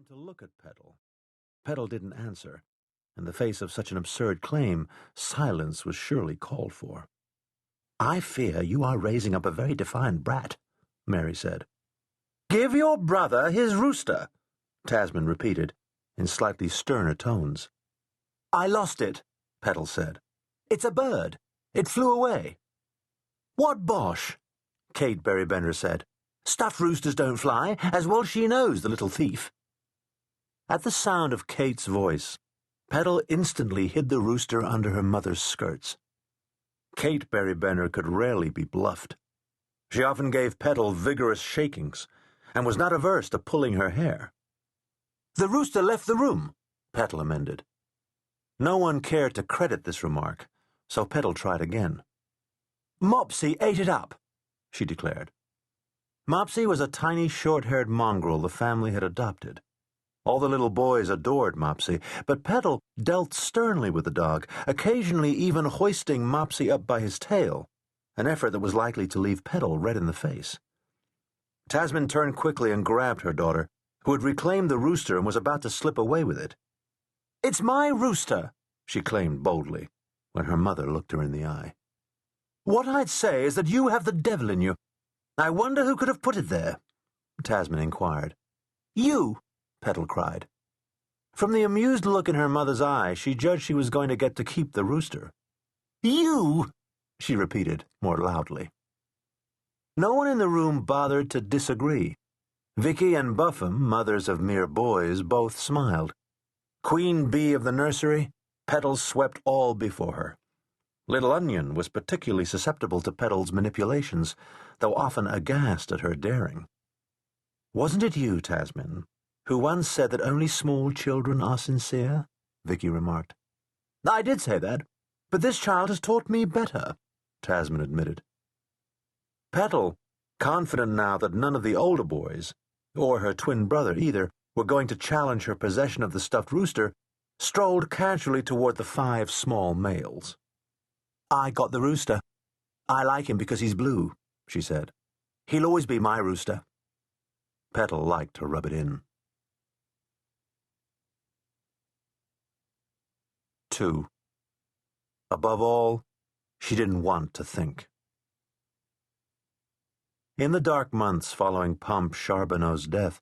to look at Petal. Petal didn't answer. In the face of such an absurd claim, silence was surely called for. "I fear you are raising up a very defiant brat," Mary said. "Give your brother his rooster," Tasmin repeated, in slightly sterner tones. "I lost it," Petal said. "It's a bird. It flew away." "What bosh," Kate Berrybender said. "Stuffed roosters don't fly, as well she knows, the little thief." At the sound of Kate's voice, Petal instantly hid the rooster under her mother's skirts. Kate Berrybender could rarely be bluffed. She often gave Petal vigorous shakings, and was not averse to pulling her hair. "The rooster left the room," Petal amended. No one cared to credit this remark, so Petal tried again. "Mopsy ate it up," she declared. Mopsy was a tiny short-haired mongrel the family had adopted. All the little boys adored Mopsy, but Petal dealt sternly with the dog, occasionally even hoisting Mopsy up by his tail, an effort that was likely to leave Petal red in the face. Tasmin turned quickly and grabbed her daughter, who had reclaimed the rooster and was about to slip away with it. "It's my rooster," she claimed boldly, when her mother looked her in the eye. "What I'd say is that you have the devil in you. I wonder who could have put it there," Tasmin inquired. "You!" Petal cried. From the amused look in her mother's eye, she judged she was going to get to keep the rooster. "You!" she repeated, more loudly. No one in the room bothered to disagree. Vicky and Buffum, mothers of mere boys, both smiled. Queen bee of the nursery, Petal swept all before her. Little Onion was particularly susceptible to Petal's manipulations, though often aghast at her daring. "Wasn't it you, Tasmin, who once said that only small children are sincere?" Vicky remarked. "I did say that, but this child has taught me better," Tasmin admitted. Petal, confident now that none of the older boys, or her twin brother either, were going to challenge her possession of the stuffed rooster, strolled casually toward the 5 small males. "I got the rooster. I like him because he's blue," she said. "He'll always be my rooster." Petal liked to rub it in. 2. Above all, she didn't want to think. In the dark months following Pomp Charbonneau's death,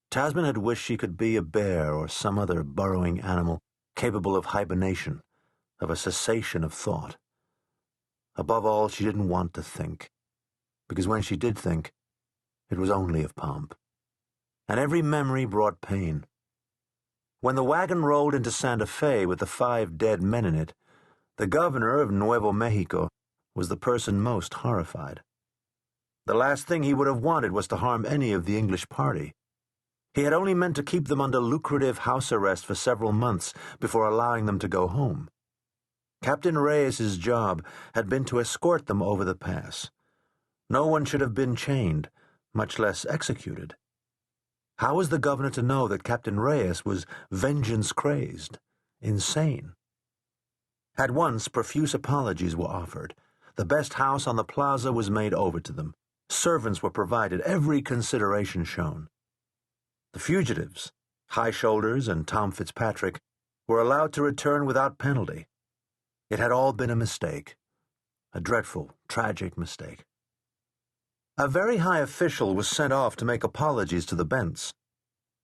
Tasmin had wished she could be a bear or some other burrowing animal capable of hibernation, of a cessation of thought. Above all, she didn't want to think, because when she did think, it was only of Pomp. And every memory brought pain. When the wagon rolled into Santa Fe with the 5 dead men in it, the governor of Nuevo Mexico was the person most horrified. The last thing he would have wanted was to harm any of the English party. He had only meant to keep them under lucrative house arrest for several months before allowing them to go home. Captain Reyes's job had been to escort them over the pass. No one should have been chained, much less executed. How was the governor to know that Captain Reyes was vengeance-crazed, insane? At once, profuse apologies were offered. The best house on the plaza was made over to them. Servants were provided, every consideration shown. The fugitives, High Shoulders and Tom Fitzpatrick, were allowed to return without penalty. It had all been a mistake. A dreadful, tragic mistake. A very high official was sent off to make apologies to the Bents.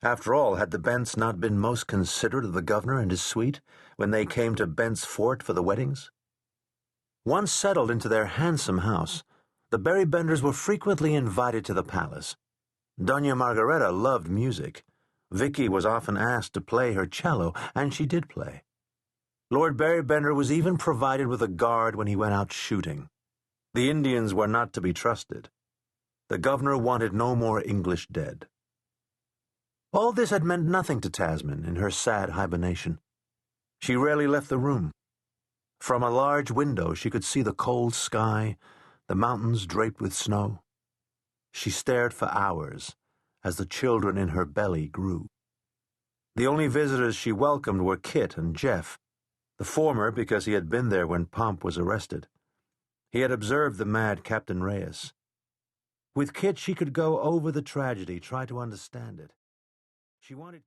After all, had the Bents not been most considerate of the governor and his suite when they came to Bent's Fort for the weddings? Once settled into their handsome house, the Berrybenders were frequently invited to the palace. Doña Margareta loved music. Vicky was often asked to play her cello, and she did play. Lord Berrybender was even provided with a guard when he went out shooting. The Indians were not to be trusted. The governor wanted no more English dead. All this had meant nothing to Tasmin in her sad hibernation. She rarely left the room. From a large window she could see the cold sky, the mountains draped with snow. She stared for hours as the children in her belly grew. The only visitors she welcomed were Kit and Jeff, the former because he had been there when Pomp was arrested. He had observed the mad Captain Reyes. With Kit she could go over the tragedy, try to understand it. She wanted